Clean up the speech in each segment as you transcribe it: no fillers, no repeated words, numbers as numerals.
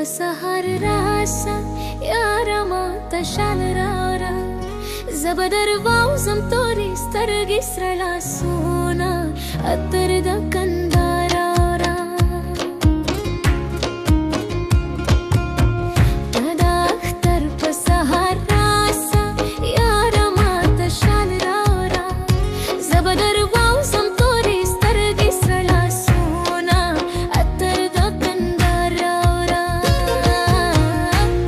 بسهر راسا يا رما تشالرارا زبدر واوزم توري سترگي سرلا سونا اتر دكندارارا تدا اختر بسهر راسا يا رما تشالرارا زبدر واوزم توري سترگي سرلا سونا اتر دكندارارا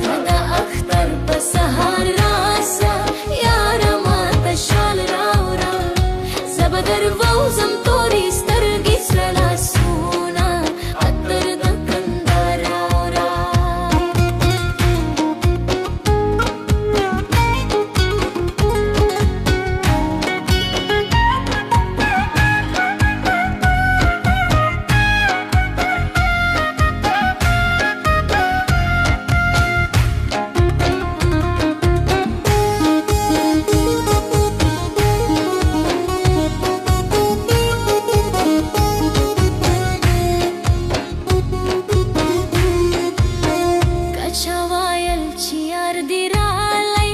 تدا اختر بسهر راسا يا رما تشالرارا زبدر واوزم توري سترگي سرلا سونا اتر دكندارارا كشوايل چيار ديرالي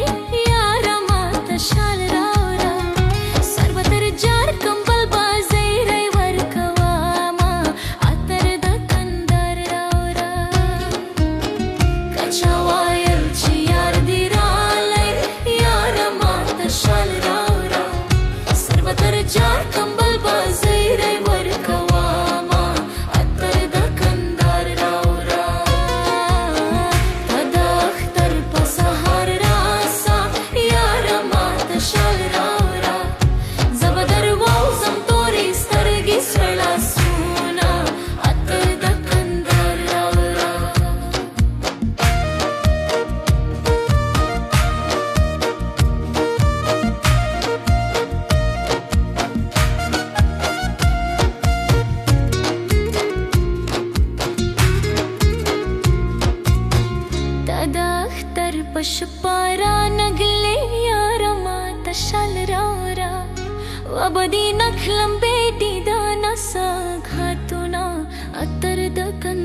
يا رما تشالرارا سربتر جار كمبل بازيري وركواما اتر دكندارارا كشوايل چيار ديرالي يا رما تشالرارا سربتر جار كمبل بازيري وركواما اتر دكندارارا تدا اختر بسهر راسا يا رما تشالرارا زبدر واوزم توري سترگي سرلا سونا اتر دكندارارا تدا اختر بشپارا نگلي يا رما تشالرارا وابدي نخلم بيتي دانا ساغاتنا اتر دكن